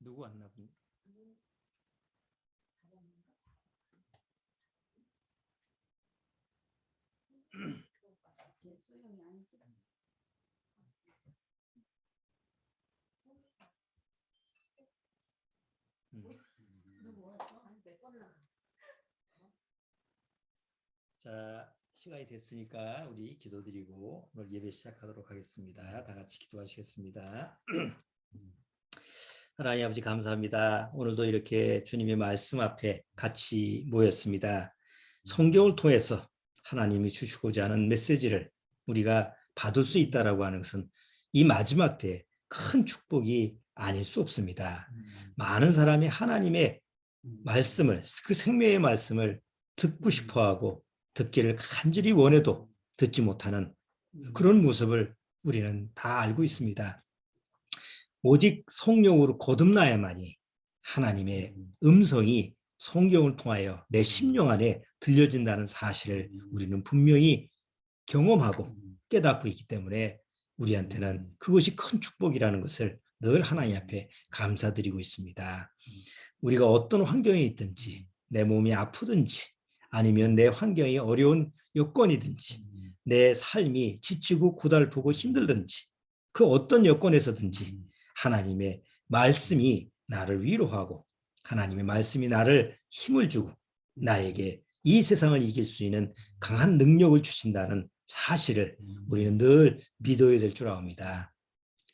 누구 왔나 보네. 자, 시간이 됐으니까 우리 기도드리고 오늘 예배 시작하도록 하겠습니다. 다 같이 기도하시겠습니다. 하나님 아버지 감사합니다. 오늘도 이렇게 주님의 말씀 앞에 같이 모였습니다. 성경을 통해서 하나님이 주시고자 하는 메시지를 우리가 받을 수 있다라고 하는 것은 이 마지막 때에 큰 축복이 아닐 수 없습니다. 많은 사람이 하나님의 말씀을, 그 생명의 말씀을 듣고 싶어하고 듣기를 간절히 원해도 듣지 못하는 그런 모습을 우리는 다 알고 있습니다. 오직 성령으로 거듭나야만이 하나님의 음성이 성경을 통하여 내 심령 안에 들려진다는 사실을 우리는 분명히 경험하고 깨닫고 있기 때문에 우리한테는 그것이 큰 축복이라는 것을 늘 하나님 앞에 감사드리고 있습니다. 우리가 어떤 환경에 있든지 내 몸이 아프든지 아니면 내 환경이 어려운 여건이든지 내 삶이 지치고 고달프고 힘들든지 그 어떤 여건에서든지 하나님의 말씀이 나를 위로하고 하나님의 말씀이 나를 힘을 주고 나에게 이 세상을 이길 수 있는 강한 능력을 주신다는 사실을 우리는 늘 믿어야 될 줄 압니다.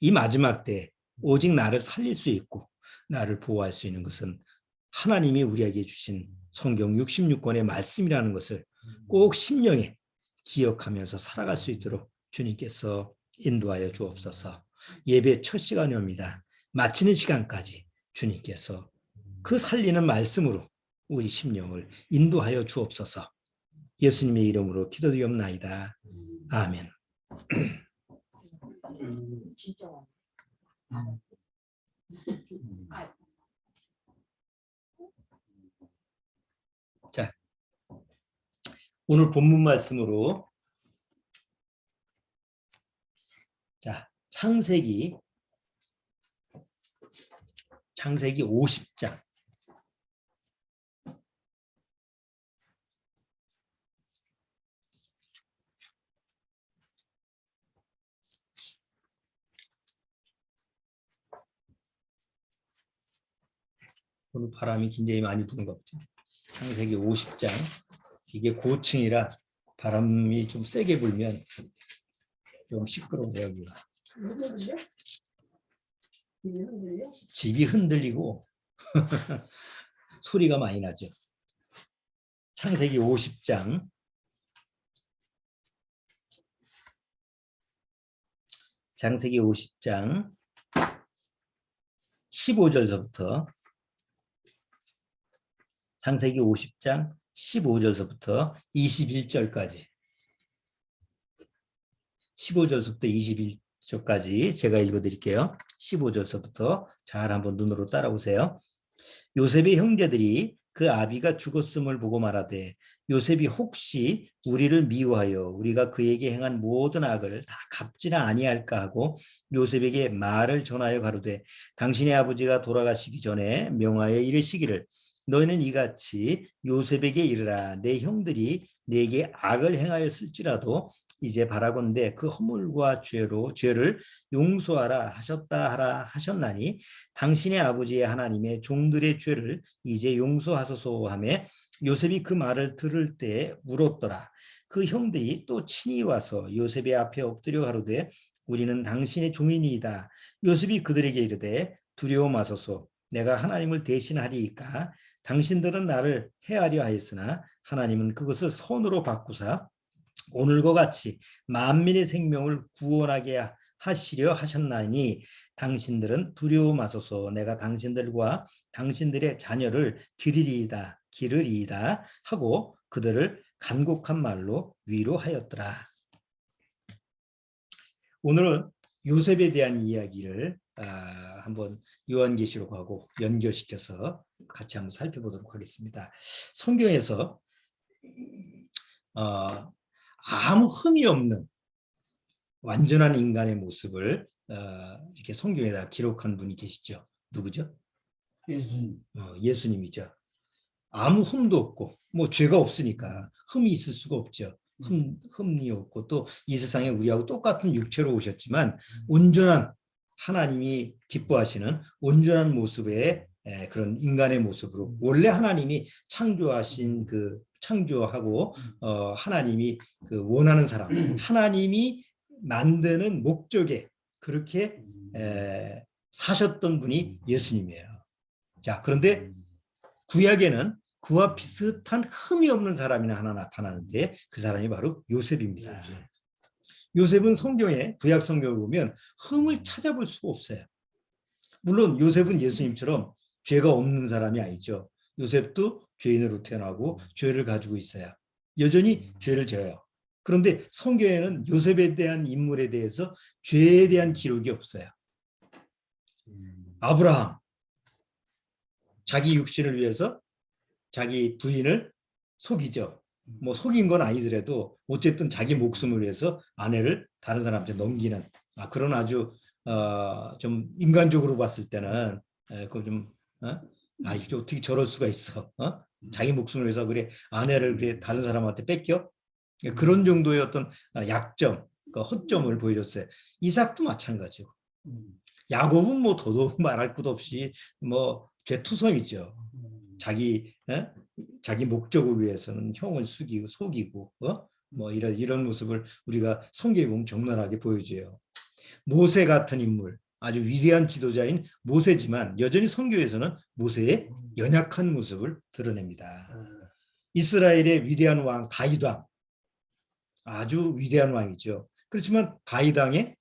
이 마지막 때 오직 나를 살릴 수 있고 나를 보호할 수 있는 것은 하나님이 우리에게 주신 성경 66권의 말씀이라는 것을 꼭 심령에 기억하면서 살아갈 수 있도록 주님께서 인도하여 주옵소서. 예배 첫 시간이 옵니다. 마치는 시간까지 주님께서 그 살리는 말씀으로 우리 심령을 인도하여 주옵소서. 예수님의 이름으로 기도드리옵나이다. 아멘. 자, 오늘 본문 말씀으로 자, 창세기 50장 오늘 바람이 굉장히 많이 부는 것 같죠. 창세기 50장 이게 고층이라 바람이 좀 세게 불면 좀 시끄러워요. 여기가. 집이 흔들리고 소리가 많이 나죠. 창세기 50장 창세기 50장 15절서부터 창세기 50장 15절서부터 21절까지 15절서부터 21절까지 제가 읽어드릴게요. 15절서부터 잘 한번 눈으로 따라오세요. 요셉의 형제들이 그 아비가 죽었음을 보고 말하되 요셉이 혹시 우리를 미워하여 우리가 그에게 행한 모든 악을 다 갚지는 아니할까 하고 요셉에게 말을 전하여 가로되 당신의 아버지가 돌아가시기 전에 명하여 이르시기를 너희는 이같이 요셉에게 이르라 내 형들이 내게 악을 행하였을지라도 이제 바라건대 그 허물과 죄를 용서하라 하셨다 하라 하셨나니 당신의 아버지의 하나님의 종들의 죄를 이제 용서하소서 하며 요셉이 그 말을 들을 때 울었더라. 그 형들이 또 친히 와서 요셉의 앞에 엎드려 가로되 우리는 당신의 종이니이다. 요셉이 그들에게 이르되 두려워 마소서 내가 하나님을 대신하리이까 당신들은 나를 해하려 하였으나 하나님은 그것을 선으로 바꾸사 오늘과 같이 만민의 생명을 구원하게 하시려 하셨나니 당신들은 두려워 마소서 내가 당신들과 당신들의 자녀를 기르리이다 하고 그들을 간곡한 말로 위로하였더라. 오늘은 요셉에 대한 이야기를 한번 요한계시록하고 연결시켜서 같이 한번 살펴보도록 하겠습니다. 성경에서 아무 흠이 없는 완전한 인간의 모습을 이렇게 성경에다 기록한 분이 계시죠. 누구죠? 예수님. 예수님이죠. 아무 흠도 없고 뭐 죄가 없으니까 흠이 있을 수가 없죠. 흠이 없고 또 이 세상에 우리하고 똑같은 육체로 오셨지만 온전한 하나님이 기뻐하시는 온전한 모습의 그런 인간의 모습으로 원래 하나님이 창조하신 그 창조하고 하나님이 그 원하는 사람 하나님이 만드는 목적에 그렇게 사셨던 분이 예수님이에요. 자, 그런데 구약에는 그와 비슷한 흠이 없는 사람이 하나 나타나는데 그 사람이 바로 요셉입니다. 요셉은 성경에 구약 성경을 보면 흠을 찾아볼 수가 없어요. 물론 요셉은 예수님처럼 죄가 없는 사람이 아니죠. 요셉도 죄인으로 태어나고 죄를 가지고 있어요. 여전히 죄를 져요. 그런데 성경에는 요셉에 대한 인물에 대해서 죄에 대한 기록이 없어요. 아브라함 자기 육신을 위해서 자기 부인을 속이죠. 뭐 속인 건 아니더라도 어쨌든 자기 목숨을 위해서 아내를 다른 사람한테 넘기는 그런 아주 좀 인간적으로 봤을 때는 그거 좀 이게 어떻게 저럴 수가 있어? 자기 목숨을 위해서 그래 아내를 그래 다른 사람한테 뺏겨? 그런 정도의 어떤 약점, 그 허점을 보여줬어요. 이삭도 마찬가지고. 야곱은 뭐 더더욱 말할 것 없이 뭐 죄투성이죠. 자기 목적을 위해서는 형을 속이고 뭐 이런 모습을 우리가 성경에 보면 적나라하게 보여줘요. 모세 같은 인물, 아주 위대한 지도자인 모세지만 여전히 성경에서는 모세의 연약한 모습을 드러냅니다. 이스라엘의 위대한 왕 다윗 왕, 아주 위대한 왕이죠. 그렇지만 다윗 왕의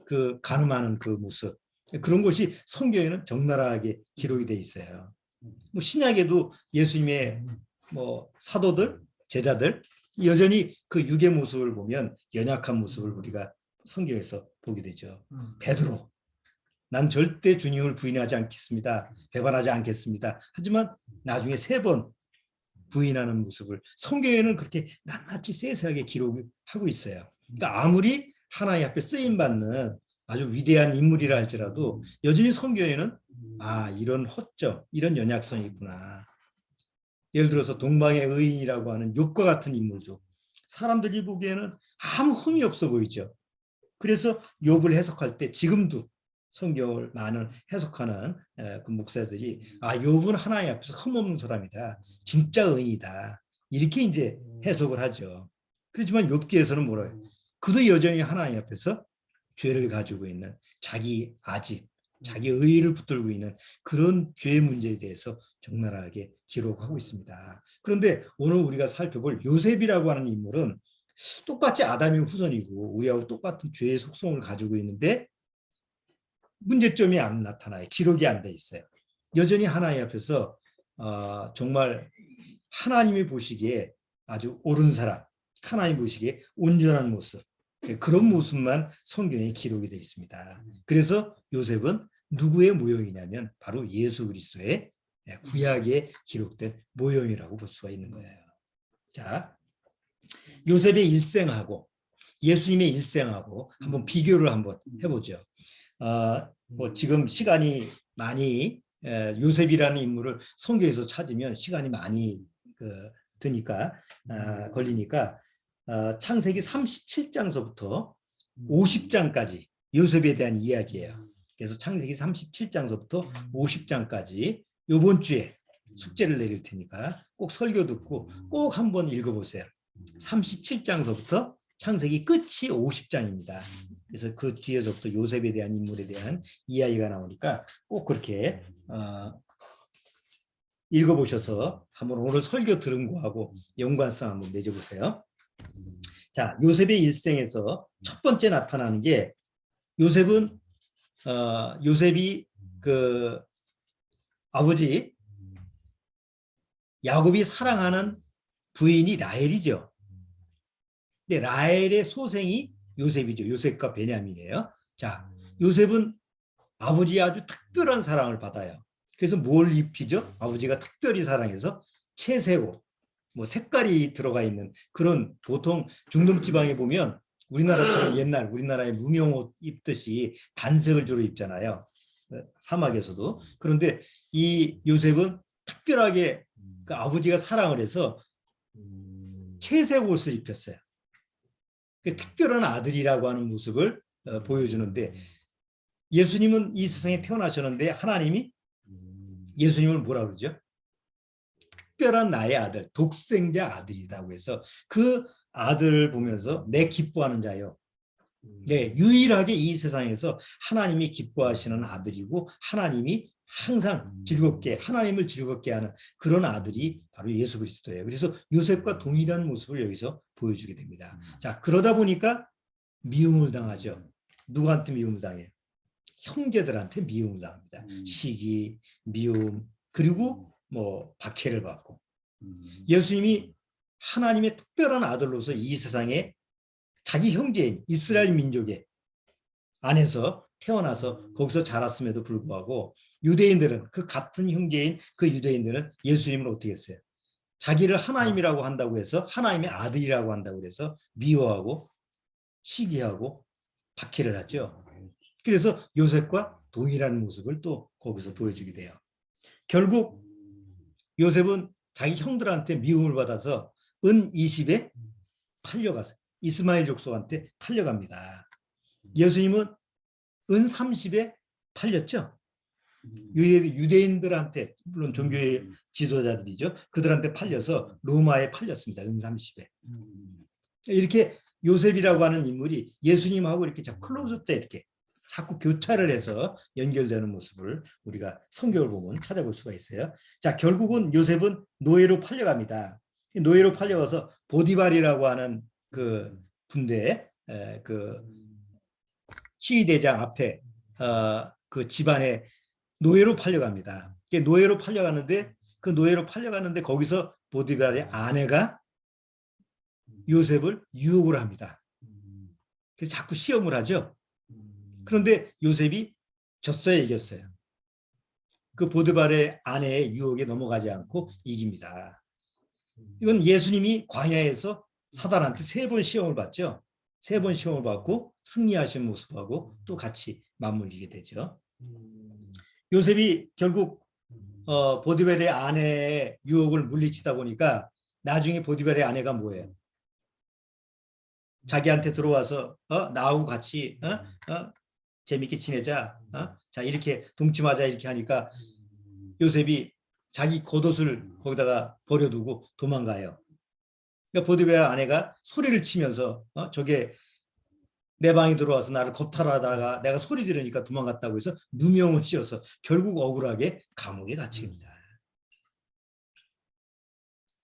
그 가늠하는 그 모습, 그런 것이 성경에는 적나라하게 기록이 돼 있어요. 뭐 신약에도 예수님의 뭐 사도들, 제자들 여전히 그 육의 모습을 보면 연약한 모습을 우리가 성경에서 보게 되죠. 베드로, 난 절대 주님을 부인하지 않겠습니다. 배반하지 않겠습니다. 하지만 나중에 3번 부인하는 모습을 성경에는 그렇게 낱낱이 세세하게 기록하고 있어요. 그러니까 아무리 하나님 앞에 쓰임받는 아주 위대한 인물이라 할지라도 여전히 성경에는 이런 허점, 이런 연약성이 있구나. 예를 들어서 동방의 의인이라고 하는 욥과 같은 인물도 사람들이 보기에는 아무 흠이 없어 보이죠. 그래서 욥을 해석할 때 지금도 성경을 많은 해석하는 그 목사들이 욥은 하나님 앞에서 흠없는 사람이다. 진짜 의인이다. 이렇게 이제 해석을 하죠. 그렇지만 욥기에서는 뭐래요? 그도 여전히 하나님 앞에서 죄를 가지고 있는 자기 아집, 자기 의의를 붙들고 있는 그런 죄 문제에 대해서 적나라하게 기록하고 있습니다. 그런데 오늘 우리가 살펴볼 요셉이라고 하는 인물은 똑같이 아담의 후손이고 우리하고 똑같은 죄의 속성을 가지고 있는데 문제점이 안 나타나요. 기록이 안 돼 있어요. 여전히 하나님 앞에서 정말 하나님이 보시기에 아주 옳은 사람, 하나님 보시기에 온전한 모습, 그런 모습만 성경에 기록이 되어 있습니다. 그래서 요셉은 누구의 모형이냐면 바로 예수 그리스도의 구약에 기록된 모형이라고 볼 수가 있는 거예요. 자, 요셉의 일생하고 예수님의 일생하고 한번 비교를 한번 해보죠. 뭐 지금 시간이 많이 요셉이라는 인물을 성경에서 찾으면 시간이 많이 드니까 걸리니까 창세기 37장서부터 50장까지 요셉에 대한 이야기예요. 그래서 창세기 37장서부터 50장까지 이번 주에 숙제를 내릴 테니까 꼭 설교 듣고 꼭 한번 읽어보세요. 37장서부터 창세기 끝이 50장입니다. 그래서 그 뒤에서부터 요셉에 대한 인물에 대한 이야기가 나오니까 꼭 그렇게 읽어보셔서 한번 오늘 설교 들은 거하고 연관성 한번 맺어보세요. 자, 요셉의 일생에서 첫 번째 나타나는 게 요셉은 요셉이 그 아버지 야곱이 사랑하는 부인이 라헬이죠. 근데 라헬의 소생이 요셉이죠. 요셉과 베냐민이에요. 자, 요셉은 아버지의 아주 특별한 사랑을 받아요. 그래서 뭘 입히죠? 아버지가 특별히 사랑해서 채색옷, 뭐 색깔이 들어가 있는 그런 보통 중동 지방에 보면 우리나라처럼 옛날 우리나라의 무명옷 입듯이 단색을 주로 입잖아요. 사막에서도. 그런데 이 요셉은 특별하게 그 아버지가 사랑을 해서 채색 옷을 입혔어요. 그 특별한 아들이라고 하는 모습을 보여주는데, 예수님은 이 세상에 태어나셨는데 하나님이 예수님을 뭐라 그러죠? 특별한 나의 아들, 독생자 아들이라고 해서 그 아들을 보면서 내 기뻐하는 자요. 네, 유일하게 이 세상에서 하나님이 기뻐하시는 아들이고 하나님이 항상 즐겁게, 하나님을 즐겁게 하는 그런 아들이 바로 예수 그리스도예요. 그래서 요셉과 동일한 모습을 여기서 보여주게 됩니다. 자, 그러다 보니까 미움을 당하죠. 누구한테 미움을 당해요? 형제들한테 미움을 당합니다. 시기, 미움, 그리고 뭐 박해를 받고. 예수님이 하나님의 특별한 아들로서 이 세상에 자기 형제인 이스라엘 민족의 안에서 태어나서 거기서 자랐음에도 불구하고 유대인들은, 그 같은 형제인 그 유대인들은 예수님을 어떻게 했어요? 자기를 하나님이라고 한다고 해서, 하나님의 아들이라고 한다고 해서 미워하고 시기하고 박해를 하죠. 그래서 요셉과 동일한 모습을 또 거기서 보여주게 돼요. 결국 요셉은 자기 형들한테 미움을 받아서 은 20에 팔려갔어요. 이스마엘 족속한테 팔려갑니다. 예수님은 은 30에 팔렸죠. 유대인들한테, 물론 종교의 지도자들이죠. 그들한테 팔려서 로마에 팔렸습니다. 은 30에. 이렇게 요셉이라고 하는 인물이 예수님하고 이렇게 자꾸 클로즈업 때 이렇게 자꾸 교차를 해서 연결되는 모습을 우리가 성경을 보면 찾아볼 수가 있어요. 자, 결국은 요셉은 노예로 팔려갑니다. 노예로 팔려가서 보디발이라고 하는 그 군대에 그 시위대장 앞에 그 집안에 노예로 팔려갑니다. 노예로 팔려가는데, 그 노예로 팔려가는데 거기서 보디발의 아내가 요셉을 유혹을 합니다. 그래서 자꾸 시험을 하죠. 그런데 요셉이 졌어요, 이겼어요? 그 보디발의 아내의 유혹에 넘어가지 않고 이깁니다. 이건 예수님이 광야에서 사단한테 3번 시험을 받죠. 3번 시험을 받고 승리하신 모습하고 또 같이 맞물리게 되죠. 요셉이 결국 보디발의 아내의 유혹을 물리치다 보니까 나중에 보디발의 아내가 뭐예요? 자기한테 들어와서 나하고 같이 재밌게 지내자, 자 이렇게 동침하자 이렇게 하니까 요셉이 자기 겉옷을 거기다가 버려두고 도망가요. 그러니까 보디발의 아내가 소리를 치면서 저게 내 방에 들어와서 나를 겁탈하다가 내가 소리 지르니까 도망갔다고 해서 누명을 씌워서 결국 억울하게 감옥에 갇힙니다.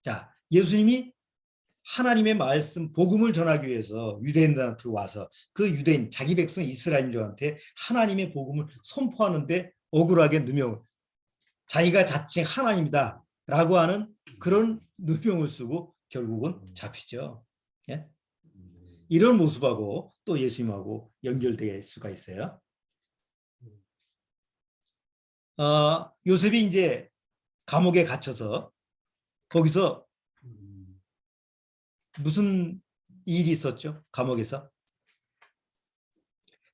자, 예수님이 하나님의 말씀, 복음을 전하기 위해서 유대인들한테 와서 그 유대인, 자기 백성 이스라엘인들한테 하나님의 복음을 선포하는데 억울하게 누명을, 자기가 자칭 하나님이다 라고 하는 그런 누명을 쓰고 결국은 잡히죠. 예? 이런 모습하고 또 예수님하고 연결될 수가 있어요. 요셉이 이제 감옥에 갇혀서 거기서 무슨 일이 있었죠? 감옥에서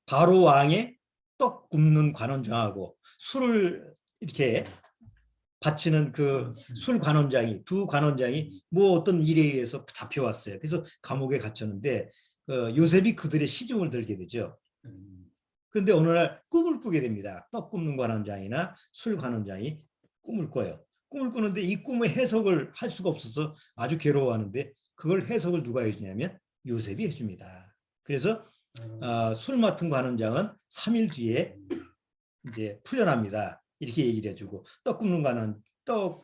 바로 왕의 떡 굽는 관원장하고 술을 이렇게 바치는 그 술 관원장이, 두 관원장이 뭐 어떤 일에 의해서 잡혀왔어요. 그래서 감옥에 갇혔는데 요셉이 그들의 시중을 들게 되죠. 그런데 어느 날 꿈을 꾸게 됩니다. 떡 굽는 관원장이나 술 관원장이 꿈을 꿔요. 꿈을 꾸는데 이 꿈의 해석을 할 수가 없어서 아주 괴로워하는데 그걸 해석을 누가 해주냐면 요셉이 해줍니다. 그래서 술 맡은 관원장은 3일 뒤에 이제 풀려납니다. 이렇게 얘기를 해주고 떡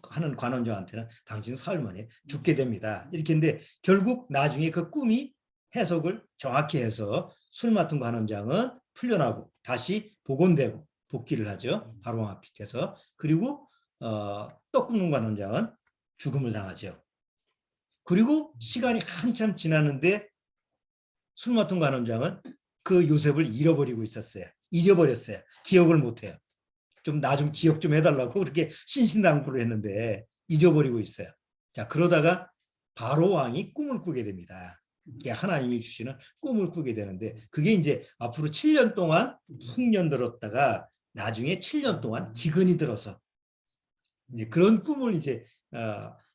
하는 관원장한테는 당신 사흘 만에 죽게 됩니다. 이렇게 했는데 결국 나중에 그 꿈이 해석을 정확히 해서 술 맡은 관원장은 풀려나고 다시 복원되고 복귀를 하죠. 바로 앞에서. 그리고 떡 굽는 관원장은 죽음을 당하죠. 그리고 시간이 한참 지났는데 술 맡은 관원장은 그 요셉을 잃어버리고 있었어요. 잊어버렸어요. 기억을 못해요. 나 좀 기억 좀 해달라고 그렇게 신신당부를 했는데 잊어버리고 있어요. 자, 그러다가 바로 왕이 꿈을 꾸게 됩니다. 하나님이 주시는 꿈을 꾸게 되는데 그게 이제 앞으로 7년 동안 흉년 들었다가 나중에 7년 동안 기근이 들어서 이제 그런 꿈을 이제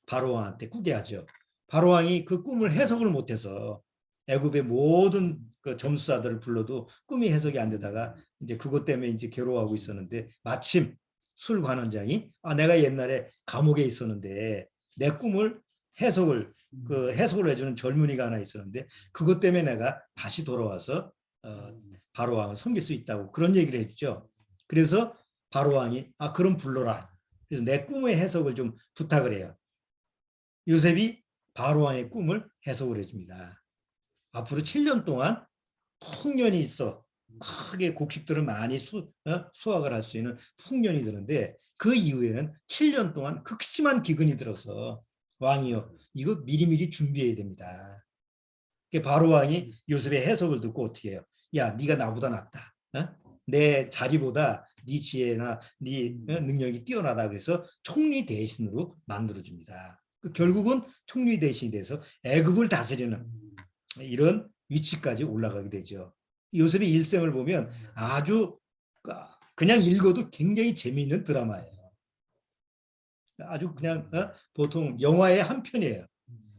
바로 왕한테 꾸게 하죠. 바로 왕이 그 꿈을 해석을 못해서 애굽의 모든 그 점수사들을 불러도 꿈이 해석이 안 되다가 이제 그것 때문에 이제 괴로워하고 있었는데 마침 술 관원장이 내가 옛날에 감옥에 있었는데 내 꿈을 해석을 해주는 젊은이가 하나 있었는데 그것 때문에 내가 다시 돌아와서 바로 왕을 섬길 수 있다고 그런 얘기를 해주죠. 그래서 바로 왕이 그럼 불러라. 그래서 내 꿈의 해석을 좀 부탁을 해요. 요셉이 바로 왕의 꿈을 해석을 해줍니다. 앞으로 7년 동안 풍년이 있어 크게 곡식들을 많이 수확을 할 수 있는 풍년이 드는데 그 이후에는 7년 동안 극심한 기근이 들어서 왕이요 이거 미리미리 준비해야 됩니다. 바로 왕이 요셉의 해석을 듣고 어떻게 해요? 야 네가 나보다 낫다. 내 자리보다 네 지혜나 네 능력이 뛰어나다 그래서 총리 대신으로 만들어줍니다. 결국은 총리 대신이 돼서 애굽을 다스리는 이런 위치까지 올라가게 되죠. 요셉의 일생을 보면 아주 그냥 읽어도 굉장히 재미있는 드라마예요. 아주 그냥 보통 영화의 한 편이에요.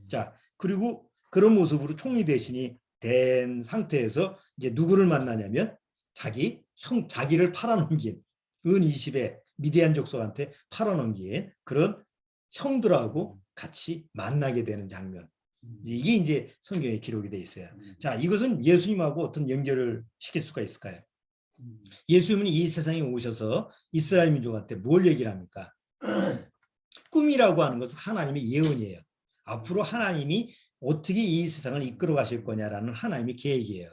자, 그리고 그런 모습으로 총리 대신이 된 상태에서 이제 누구를 만나냐면 자기를 팔아넘긴 은 20의 미디안 족속한테 팔아넘긴 그런 형들하고 같이 만나게 되는 장면. 이게 이제 성경에 기록이 돼 있어요. 자, 이것은 예수님하고 어떤 연결을 시킬 수가 있을까요? 예수님은 이 세상에 오셔서 이스라엘 민족한테 뭘 얘기를 합니까? 꿈이라고 하는 것은 하나님의 예언이에요. 앞으로 하나님이 어떻게 이 세상을 이끌어 가실 거냐라는 하나님의 계획이에요.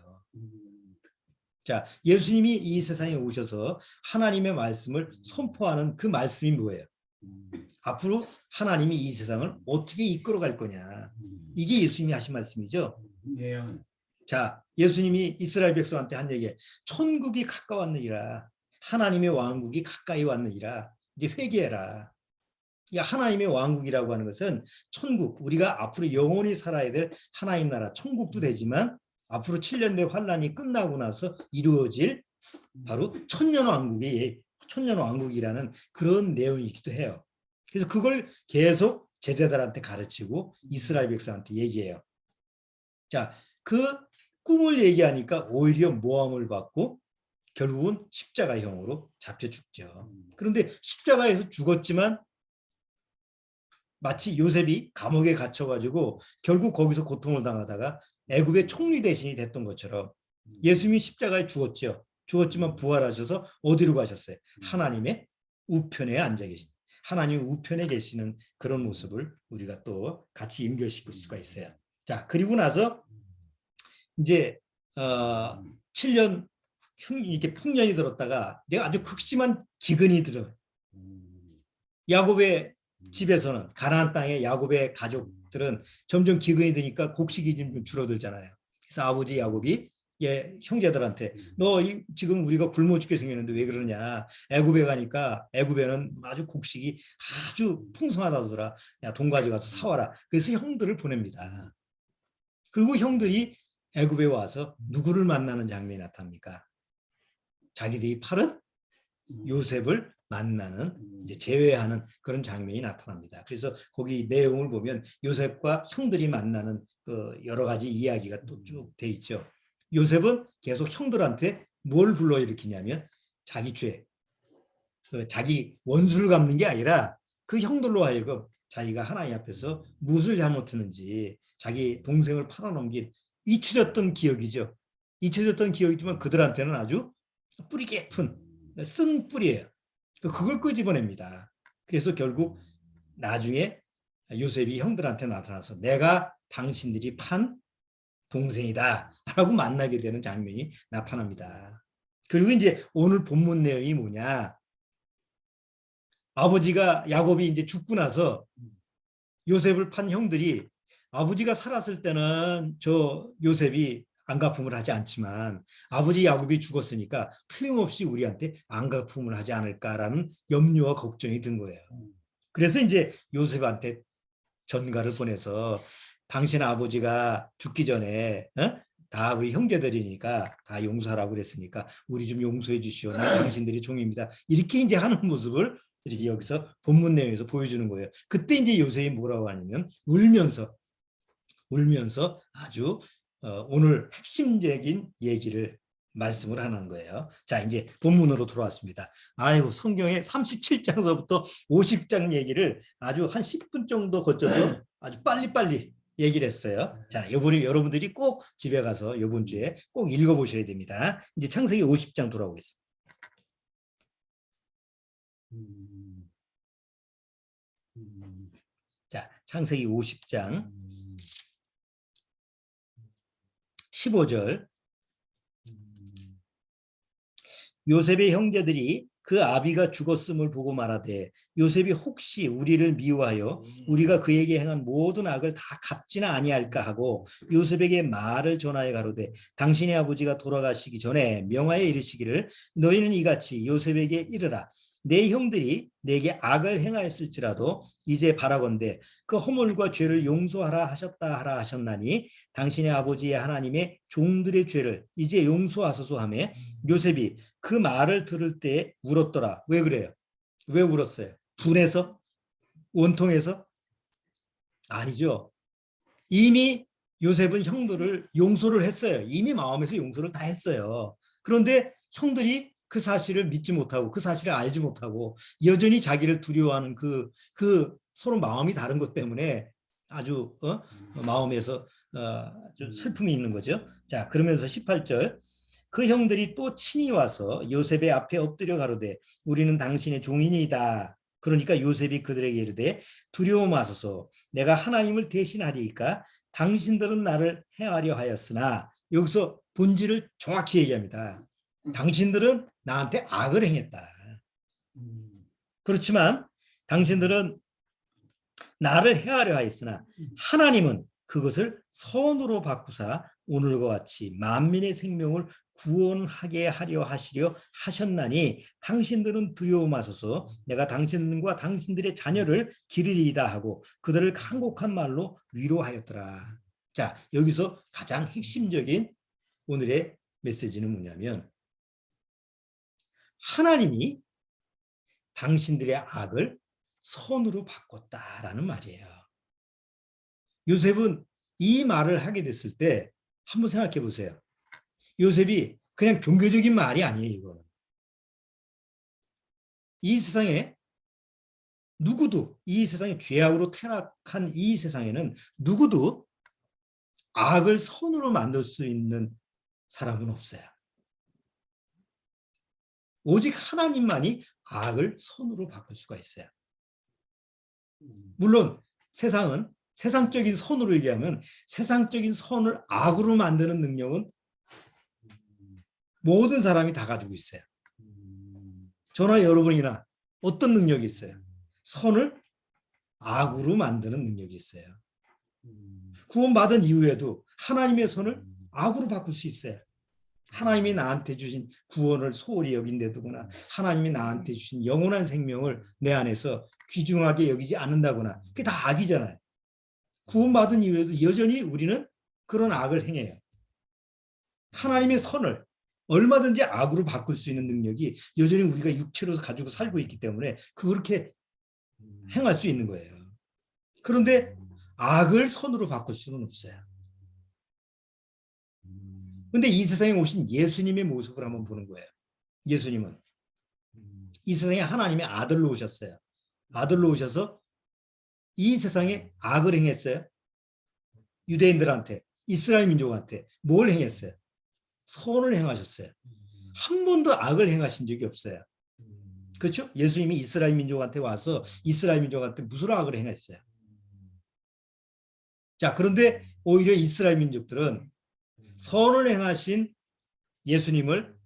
자, 예수님이 이 세상에 오셔서 하나님의 말씀을 선포하는 그 말씀이 뭐예요? 앞으로 하나님이 이 세상을 어떻게 이끌어 갈 거냐. 이게 예수님이 하신 말씀이죠. 자, 예수님이 이스라엘 백성한테 한 얘기, 천국이 가까웠느니라. 하나님의 왕국이 가까이 왔느니라. 이제 회개해라. 하나님의 왕국이라고 하는 것은 천국, 우리가 앞으로 영원히 살아야 될 하나님 나라 천국도 되지만 앞으로 7년의 환란이 끝나고 나서 이루어질 바로 천년왕국이라는 그런 내용이기도 해요. 그래서 그걸 계속 제자들한테 가르치고 이스라엘 백성한테 얘기해요. 자, 그 꿈을 얘기하니까 오히려 모함을 받고 결국은 십자가형으로 잡혀 죽죠. 그런데 십자가에서 죽었지만 마치 요셉이 감옥에 갇혀가지고 결국 거기서 고통을 당하다가 애굽의 총리 대신이 됐던 것처럼 예수님이 십자가에 죽었지만 부활하셔서 어디로 가셨어요? 하나님의 우편에 앉아 계신, 하나님 우편에 계시는 그런 모습을 우리가 또 같이 연결시킬 수가 있어요. 자, 그리고 나서 이제 7년 이렇게 풍년이 들었다가 내가 아주 극심한 기근이 들어. 야곱의 집에서는 가나안 땅의 야곱의 가족들은 점점 기근이 드니까 곡식이 좀 줄어들잖아요. 그래서 아버지 야곱이 형제들한테 너 지금 우리가 굶어 죽게 생겼는데 왜 그러냐. 애굽에 가니까 애굽에는 아주 곡식이 아주 풍성하다더라. 야, 돈 가져가서 사와라. 그래서 형들을 보냅니다. 그리고 형들이 애굽에 와서 누구를 만나는 장면이 나타납니까? 자기들이 팔은 요셉을 만나는 이제 제외하는 그런 장면이 나타납니다. 그래서 거기 내용을 보면 요셉과 형들이 만나는 그 여러 가지 이야기가 또 쭉 돼 있죠. 요셉은 계속 형들한테 뭘 불러일으키냐면 자기 죄, 자기 원수를 갚는 게 아니라 그 형들로 하여금 자기가 하나님 앞에서 무엇을 잘못했는지 자기 동생을 팔아넘긴 잊혀졌던 기억이죠. 잊혀졌던 기억이지만 그들한테는 아주 뿌리 깊은 쓴 뿌리예요. 그걸 끄집어냅니다. 그래서 결국 나중에 요셉이 형들한테 나타나서 내가 당신들이 판 동생이다 라고 만나게 되는 장면이 나타납니다. 그리고 이제 오늘 본문 내용이 뭐냐. 아버지가 야곱이 이제 죽고 나서 요셉을 판 형들이 아버지가 살았을 때는 저 요셉이 안갚음을 하지 않지만 아버지 야곱이 죽었으니까 틀림없이 우리한테 안갚음을 하지 않을까라는 염려와 걱정이 든 거예요. 그래서 이제 요셉한테 전가를 보내서 당신 아버지가 죽기 전에 다 우리 형제들이니까 다 용서하라고 그랬으니까 우리 좀 용서해 주시오. 나 당신들이 종입니다. 이렇게 이제 하는 모습을 이렇게 여기서 본문 내용에서 보여주는 거예요. 그때 이제 요셉이 뭐라고 하냐면 울면서 아주 오늘 핵심적인 얘기를 말씀을 하는 거예요. 자, 이제 본문으로 돌아왔습니다. 아이고, 성경의 37장서부터 50장 얘기를 아주 한 10분 정도 거쳐서 아주 빨리빨리 얘기를 했어요. 자, 이번에 여러분들이 꼭 집에 가서 이번 주에 꼭 읽어보셔야 됩니다. 이제 창세기 50장 돌아오겠습니다. 자, 창세기 50장 15절. 요셉의 형제들이 그 아비가 죽었음을 보고 말하되 요셉이 혹시 우리를 미워하여 우리가 그에게 행한 모든 악을 다 갚지는 아니할까 하고 요셉에게 말을 전하여 가로되 당신의 아버지가 돌아가시기 전에 명하여 이르시기를 너희는 이같이 요셉에게 이르라 내 형들이 내게 악을 행하였을지라도 이제 바라건대 그 허물과 죄를 용서하라 하셨다 하라 하셨나니 당신의 아버지의 하나님의 종들의 죄를 이제 용서하소서 하며 요셉이 그 말을 들을 때 울었더라. 왜 그래요? 왜 울었어요? 분해서? 원통해서? 아니죠. 이미 요셉은 형들을 용서를 했어요. 이미 마음에서 용서를 다 했어요. 그런데 형들이 그 사실을 믿지 못하고 그 사실을 알지 못하고 여전히 자기를 두려워하는 그 서로 마음이 다른 것 때문에 아주 마음에서 좀 슬픔이 있는 거죠. 자, 그러면서 18절 그 형들이 또 친히 와서 요셉의 앞에 엎드려 가로되 우리는 당신의 종이니이다. 그러니까 요셉이 그들에게 이르되 두려워 마소서 내가 하나님을 대신하리이까 당신들은 나를 해하려 하였으나 여기서 본질을 정확히 얘기합니다. 당신들은 나한테 악을 행했다. 그렇지만 당신들은 나를 해하려 하였으나 하나님은 그것을 선으로 바꾸사 오늘과 같이 만민의 생명을 구원하게 하려 하시려 하셨나니 당신들은 두려워 마소서 내가 당신과 당신들의 자녀를 기르리이다 하고 그들을 간곡한 말로 위로하였더라. 자, 여기서 가장 핵심적인 오늘의 메시지는 뭐냐면 하나님이 당신들의 악을 선으로 바꿨다라는 말이에요. 요셉은 이 말을 하게 됐을 때 한번 생각해 보세요. 요셉이 그냥 종교적인 말이 아니에요. 이거는. 이 세상에 누구도 이 세상에 죄악으로 타락한 이 세상에는 누구도 악을 선으로 만들 수 있는 사람은 없어요. 오직 하나님만이 악을 선으로 바꿀 수가 있어요. 물론 세상은 세상적인 선으로 얘기하면 세상적인 선을 악으로 만드는 능력은 모든 사람이 다 가지고 있어요. 저나 여러분이나 어떤 능력이 있어요? 선을 악으로 만드는 능력이 있어요. 구원받은 이후에도 하나님의 선을 악으로 바꿀 수 있어요. 하나님이 나한테 주신 구원을 소홀히 여긴 데 두거나 하나님이 나한테 주신 영원한 생명을 내 안에서 귀중하게 여기지 않는다거나 그게 다 악이잖아요. 구원받은 이후에도 여전히 우리는 그런 악을 행해요. 하나님의 선을 얼마든지 악으로 바꿀 수 있는 능력이 여전히 우리가 육체로 가지고 살고 있기 때문에 그렇게 행할 수 있는 거예요. 그런데 악을 선으로 바꿀 수는 없어요. 그런데 이 세상에 오신 예수님의 모습을 한번 보는 거예요. 예수님은 이 세상에 하나님의 아들로 오셨어요. 아들로 오셔서 이 세상에 악을 행했어요. 유대인들한테, 이스라엘 민족한테 뭘 행했어요? 선을 행하셨어요. 한 번도 악을 행하신 적이 없어요. 그렇죠? 예수님이 이스라엘 민족한테 와서 이스라엘 민족한테 무슨 악을 행했어요? 자, 그런데 오히려 이스라엘 민족들은 선을 행하신 예수님을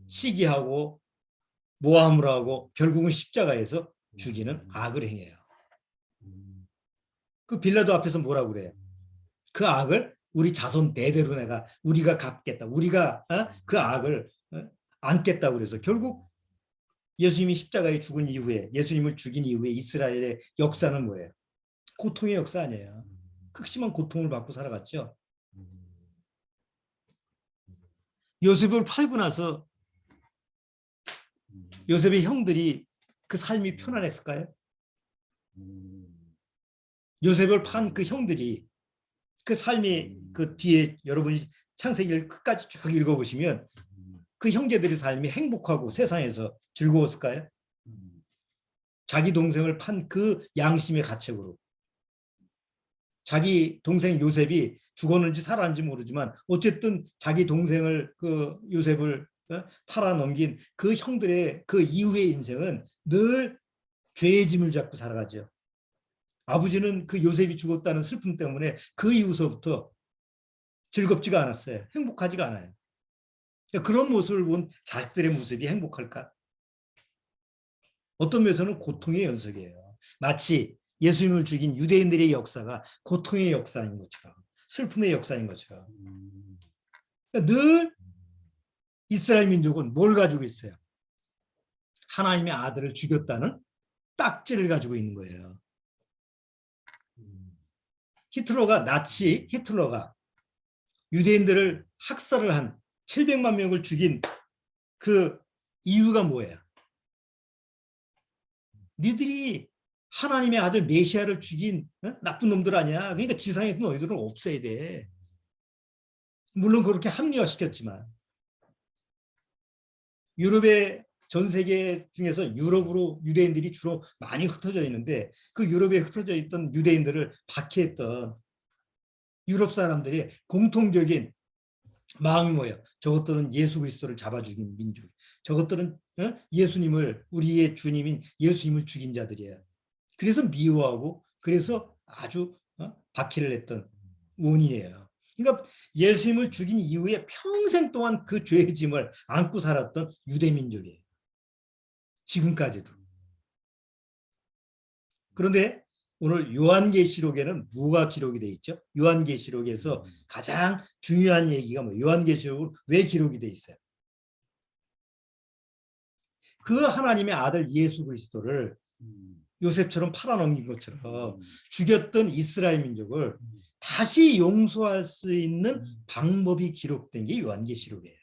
시기하고 모함을 하고 결국은 십자가에서 죽이는 악을 행해요. 그 빌라도 앞에서 뭐라고 그래요? 그 악을 우리 자손 대대로 우리가 갚겠다. 우리가 그 악을 안겠다고 그래서 결국 예수님이 십자가에 죽은 이후에 예수님을 죽인 이후에 이스라엘의 역사는 뭐예요? 고통의 역사 아니에요. 극심한 고통을 받고 살아갔죠. 요셉을 팔고 나서 요셉의 형들이 그 삶이 편안했을까요? 요셉을 판 그 형들이 그 삶이 그 뒤에 여러분이 창세기를 끝까지 쭉 읽어보시면 그 형제들의 삶이 행복하고 세상에서 즐거웠을까요? 자기 동생을 판 그 양심의 가책으로 자기 동생 요셉이 죽었는지 살았는지 모르지만 어쨌든 자기 동생을 그 요셉을 팔아 넘긴 그 형들의 그 이후의 인생은 늘 죄의 짐을 잡고 살아가죠. 아버지는 그 요셉이 죽었다는 슬픔 때문에 그 이후서부터 즐겁지가 않았어요. 행복하지가 않아요. 그런 모습을 본 자식들의 모습이 행복할까? 어떤 면에서는 고통의 연속이에요. 마치 예수님을 죽인 유대인들의 역사가 고통의 역사인 것처럼, 슬픔의 역사인 것처럼. 늘 이스라엘 민족은 뭘 가지고 있어요? 하나님의 아들을 죽였다는 딱지를 가지고 있는 거예요. 히틀러가 유대인들을 학살을 한 700만 명을 죽인 그 이유가 뭐예요? 니들이 하나님의 아들 메시아를 죽인 나쁜 놈들 아니야. 그러니까 지상에 너희들은 없어야 돼. 물론 그렇게 합리화시켰지만 유럽의 전 세계 중에서 유럽으로 유대인들이 주로 많이 흩어져 있는데 그 유럽에 흩어져 있던 유대인들을 박해했던 유럽 사람들의 공통적인 마음이 뭐예요? 저것들은 예수 그리스도를 잡아 죽인 민족. 저것들은 예수님을 우리의 주님인 예수님을 죽인 자들이에요. 그래서 미워하고 그래서 아주 박해를 했던 원인이에요. 그러니까 예수님을 죽인 이후에 평생 동안 그 죄의 짐을 안고 살았던 유대민족이에요. 지금까지도. 그런데 오늘 요한계시록에는 뭐가 기록이 돼 있죠? 요한계시록에서 가장 중요한 얘기가 뭐 요한계시록은 왜 기록이 돼 있어요? 그 하나님의 아들 예수 그리스도를 요셉처럼 팔아넘긴 것처럼 죽였던 이스라엘 민족을 다시 용서할 수 있는 방법이 기록된 게 요한계시록이에요.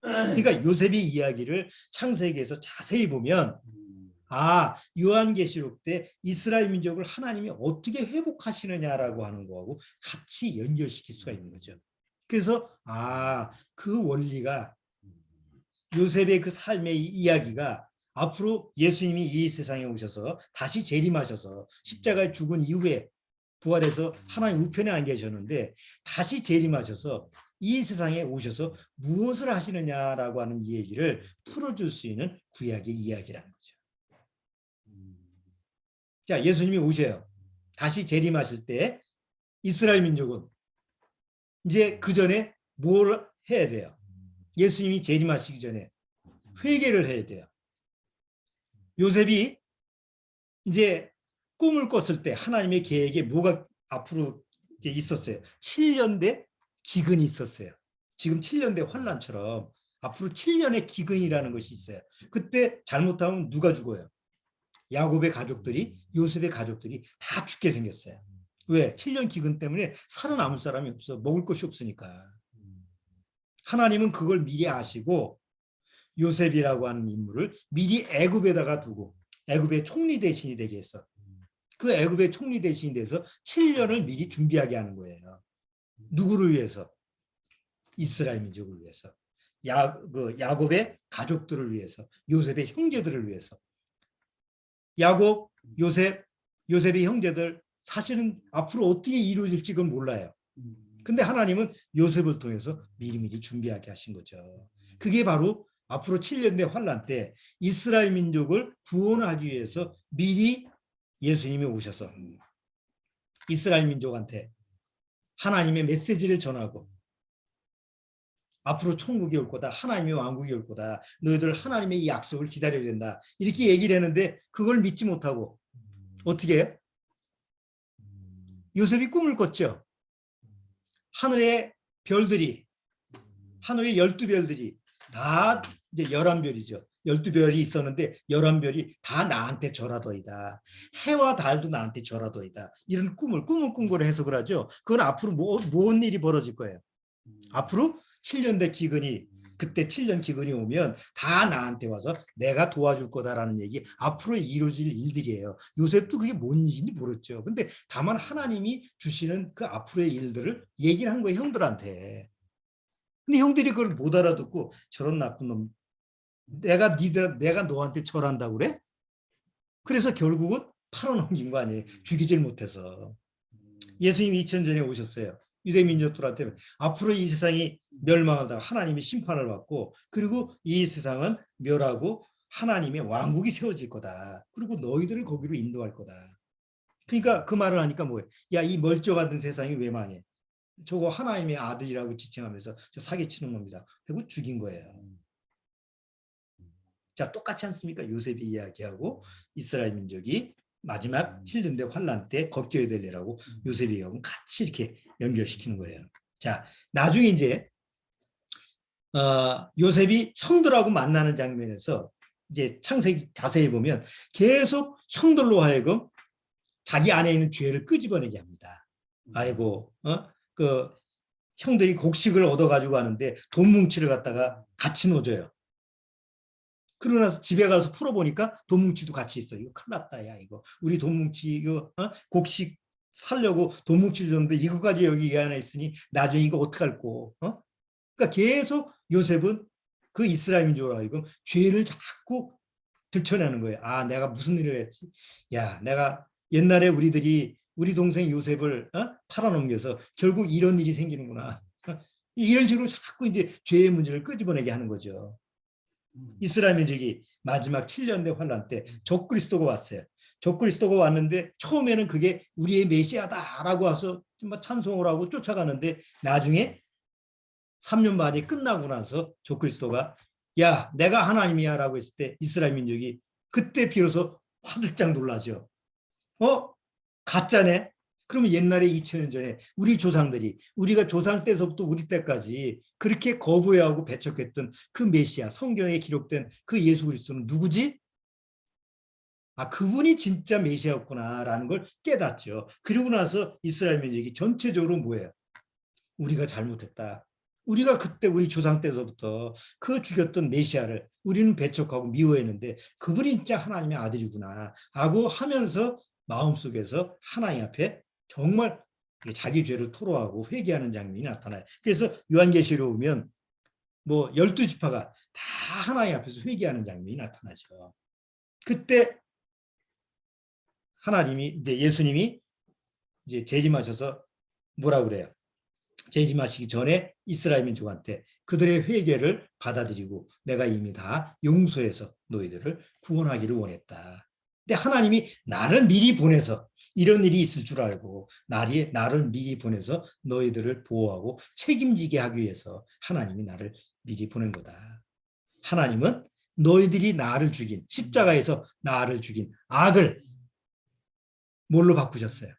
그러니까 요셉의 이야기를 창세기에서 자세히 보면 요한계시록 때 이스라엘 민족을 하나님이 어떻게 회복하시느냐라고 하는 거하고 같이 연결시킬 수가 있는 거죠. 그래서 그 원리가 요셉의 그 삶의 이야기가 앞으로 예수님이 이 세상에 오셔서 다시 재림하셔서 십자가에 죽은 이후에 부활해서 하나님 우편에 안 계셨는데 다시 재림하셔서 이 세상에 오셔서 무엇을 하시느냐라고 하는 이 얘기를 풀어줄 수 있는 구약의 이야기라는 거죠. 자, 예수님이 오셔요. 다시 재림하실 때 이스라엘 민족은 이제 그 전에 뭘 해야 돼요? 예수님이 재림하시기 전에 회개를 해야 돼요. 요셉이 이제 꿈을 꿨을 때 하나님의 계획에 뭐가 앞으로 이제 있었어요. 7년대 기근이 있었어요. 지금 7년대 환란처럼 앞으로 7년의 기근이라는 것이 있어요. 그때 잘못하면 누가 죽어요? 야곱의 가족들이, 요셉의 가족들이 다 죽게 생겼어요. 왜? 7년 기근 때문에 살아남을 사람이 없어. 먹을 것이 없으니까. 하나님은 그걸 미리 아시고 요셉이라고 하는 인물을 미리 애굽에다가 두고 애굽의 총리 대신이 되게 했어. 그 애굽의 총리 대신이 돼서 7년을 미리 준비하게 하는 거예요. 누구를 위해서? 이스라엘 민족을 위해서. 야곱의 가족들을 위해서. 요셉의 형제들을 위해서. 야곱, 요셉의 형제들 사실은 앞으로 어떻게 이루어질지 그건 몰라요. 근데 하나님은 요셉을 통해서 미리미리 준비하게 하신 거죠. 그게 바로 앞으로 7년대 환란 때 이스라엘 민족을 구원하기 위해서 미리 예수님이 오셔서 이스라엘 민족한테 하나님의 메시지를 전하고 앞으로 천국이 올 거다. 하나님의 왕국이 올 거다. 너희들 하나님의 이 약속을 기다려야 된다. 이렇게 얘기를 했는데 그걸 믿지 못하고 어떻게 해요? 요셉이 꿈을 꿨죠. 하늘의 별들이 하늘의 12별들이 다 이제 11별이죠. 12별이 있었는데 11별이 다 나한테 절하더이다. 해와 달도 나한테 절하더이다. 이런 꿈을 꾼 거로 해석을 하죠. 그건 앞으로 뭔 일이 벌어질 거예요. 앞으로 7년대 기근이 그때 7년 기근이 오면 다 나한테 와서 내가 도와줄 거다라는 얘기, 앞으로 이루어질 일들이에요. 요셉도 그게 뭔 일인지 모르죠. 근데 다만 하나님이 주시는 그 앞으로의 일들을 얘기를 한 거예요, 형들한테. 근데 형들이 그걸 못 알아듣고 저런 나쁜 놈, 내가 너한테 절한다고 그래? 그래서 결국은 팔아넘긴 거 아니에요. 죽이질 못해서. 예수님이 2000년 전에 오셨어요. 유대 민족들한테 앞으로 이 세상이 멸망하다가 하나님이 심판을 받고, 그리고 이 세상은 멸하고 하나님의 왕국이 세워질 거다. 그리고 너희들을 거기로 인도할 거다. 그러니까 그 말을 하니까 뭐예요? 야, 이 멀쩡한 세상이 왜 망해? 저거 하나님의 아들이라고 지칭하면서 저 사기치는 놈이다. 그리고 죽인 거예요. 자, 똑같지 않습니까? 요셉이 이야기하고 이스라엘 민족이 마지막 7년대 환란 때 겁겨야 될 일하고 요셉이 얘기하고 같이 이렇게 연결시키는 거예요. 자, 나중에 이제 요셉이 형들하고 만나는 장면에서 이제 창세기 자세히 보면 계속 형들로 하여금 자기 안에 있는 죄를 끄집어내게 합니다. 아이고, 그 형들이 곡식을 얻어가지고 하는데 돈 뭉치를 갖다가 같이 넣어줘요. 그러고 나서 집에 가서 풀어보니까 돈 뭉치도 같이 있어. 이거 큰일 났다, 야, 이거. 우리 돈 뭉치, 이거, 곡식 살려고 돈 뭉치를 줬는데 이거까지 여기 안에 있으니 나중에 이거 어떡할 거, 그러니까 계속 요셉은 그 이스라엘 민족으로 하여금 죄를 자꾸 들춰내는 거예요. 아, 내가 무슨 일을 했지? 야, 내가 옛날에 우리 동생 요셉을 팔아넘겨서 결국 이런 일이 생기는구나. 이런 식으로 자꾸 이제 죄의 문제를 끄집어내게 하는 거죠. 이스라엘 민족이 마지막 7년대 환란 때 적그리스도가 왔어요. 적그리스도가 왔는데 처음에는 그게 우리의 메시아다라고 해서 찬송을 하고 쫓아가는데 나중에 3년 만이 끝나고 나서 적그리스도가 야, 내가 하나님이야 라고 했을 때 이스라엘 민족이 그때 비로소 화들짝 놀라죠. 가짜네? 그러면 옛날에 2000년 전에 우리 조상들이, 우리가 조상 때서부터 우리 때까지 그렇게 거부해하고 배척했던 그 메시아, 성경에 기록된 그 예수 그리스도는 누구지? 아, 그분이 진짜 메시아였구나라는 걸 깨닫죠. 그리고 나서 이스라엘 민족이 전체적으로 뭐예요? 우리가 잘못했다. 우리가 그때 우리 조상 때서부터 그 죽였던 메시아를 우리는 배척하고 미워했는데 그분이 진짜 하나님의 아들이구나 하고 하면서 마음속에서 하나님 앞에 정말 자기 죄를 토로하고 회개하는 장면이 나타나요. 그래서 요한계시록 보면 뭐 12지파가 다 하나님 앞에서 회개하는 장면이 나타나죠. 그때 하나님이 이제 예수님이 이제 재림하셔서 뭐라 그래요? 재림하시기 전에 이스라엘 민족한테 그들의 회개를 받아들이고 내가 이미 다 용서해서 너희들을 구원하기를 원했다. 근데 하나님이 나를 미리 보내서 이런 일이 있을 줄 알고 나를 미리 보내서 너희들을 보호하고 책임지게 하기 위해서 하나님이 나를 미리 보낸 거다. 하나님은 너희들이 나를 죽인, 십자가에서 나를 죽인 악을 뭘로 바꾸셨어요?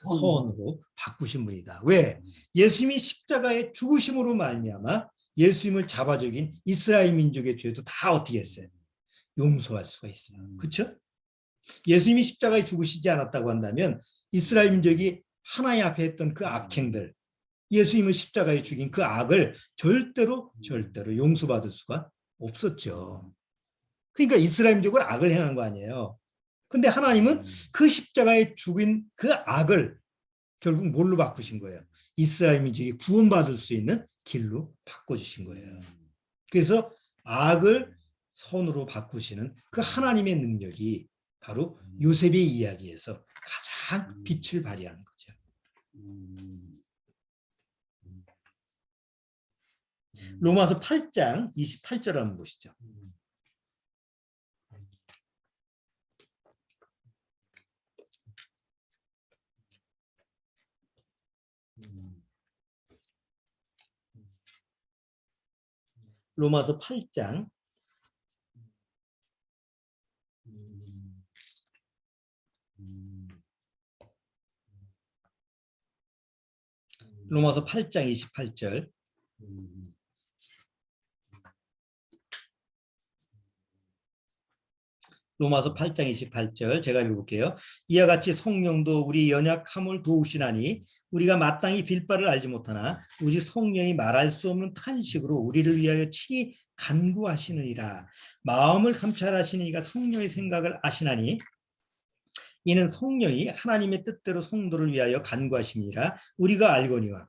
선으로 바꾸신 분이다. 왜? 예수님이 십자가의 죽으심으로 말미암아 예수님을 잡아 죽인 이스라엘 민족의 죄도 다 어떻게 했어요? 용서할 수가 있어요. 그렇죠? 예수님이 십자가에 죽으시지 않았다고 한다면 이스라엘 민족이 하나님 앞에 했던 그 악행들, 예수님을 십자가에 죽인 그 악을 절대로 용서받을 수가 없었죠. 그러니까 이스라엘 민족은 악을 행한 거 아니에요. 근데 하나님은 그 십자가에 죽인 그 악을 결국 뭘로 바꾸신 거예요? 이스라엘 민족이 구원받을 수 있는 길로 바꿔주신 거예요. 그래서 악을 선으로 바꾸시는 그 하나님의 능력이 바로 요셉의 이야기에서 가장 빛을 발휘하는 거죠. 로마서 8장 28절 한번 보시죠. 로마서 8장 로마서 8장 28절 로마서 8장 28절 제가 읽어볼게요. 이와 같이 성령도 우리 연약함을 도우시나니 우리가 마땅히 빌 바를 알지 못하나 오직 성령이 말할 수 없는 탄식으로 우리를 위하여 친히 간구하시느니라. 마음을 감찰하시는 이가 성령의 생각을 아시나니 이는 성령이 하나님의 뜻대로 성도를 위하여 간구하심이라. 우리가 알거니와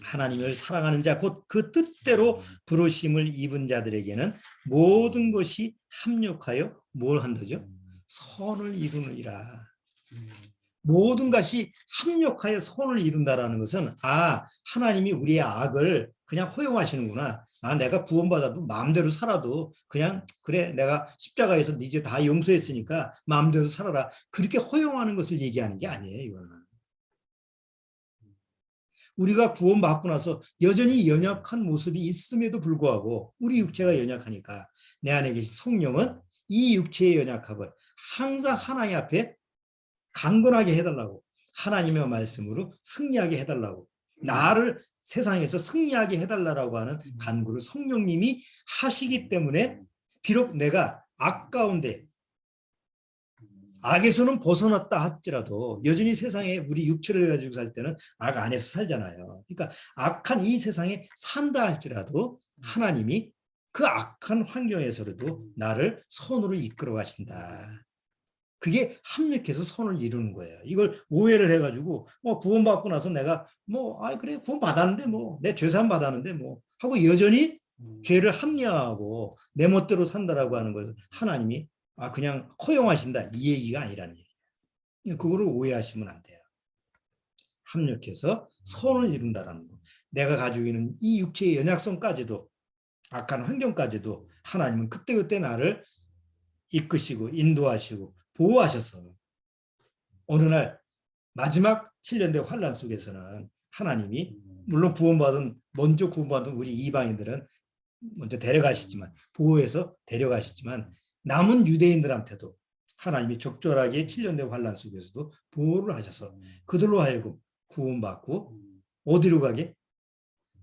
하나님을 사랑하는 자 곧 그 뜻대로 부르심을 입은 자들에게는 모든 것이 합력하여 뭘 한다죠? 선을 이루느니라. 모든 것이 합력하여 선을 이룬다라는 것은 하나님이 우리의 악을 그냥 허용하시는구나. 내가 구원받아도 마음대로 살아도 그냥 그래 내가 십자가에서 이제 다 용서했으니까 마음대로 살아라. 그렇게 허용하는 것을 얘기하는 게 아니에요. 이거는. 우리가 구원받고 나서 여전히 연약한 모습이 있음에도 불구하고 우리 육체가 연약하니까 내 안에 계신 성령은 이 육체의 연약함을 항상 하나님 앞에 강건하게 해달라고, 하나님의 말씀으로 승리하게 해달라고, 나를 세상에서 승리하게 해달라고 하는 간구를 성령님이 하시기 때문에 비록 내가 악 가운데 악에서는 벗어났다 할지라도 여전히 세상에 우리 육체를 가지고 살 때는 악 안에서 살잖아요. 그러니까 악한 이 세상에 산다 할지라도 하나님이 그 악한 환경에서라도 나를 선으로 이끌어 가신다. 그게 합력해서 선을 이루는 거예요. 이걸 오해를 해가지고 구원받고 나서 내가 그래 구원받았는데 내 죄사함 받았는데 하고 여전히 죄를 합리화하고 내 멋대로 산다라고 하는 걸 하나님이 그냥 허용하신다 이 얘기가 아니라는 얘기예요. 그거를 오해하시면 안 돼요. 합력해서 선을 이룬다라는 거. 내가 가지고 있는 이 육체의 연약성까지도 악한 환경까지도 하나님은 그때그때 나를 이끄시고 인도하시고 보호하셔서 어느 날 마지막 7년대 환란 속에서는 하나님이 물론 먼저 구원받은 우리 이방인들은 먼저 데려가시지만 보호해서 데려가시지만 남은 유대인들한테도 하나님이 적절하게 7년대 환란 속에서도 보호를 하셔서 그들로 하여금 구원받고 어디로 가게?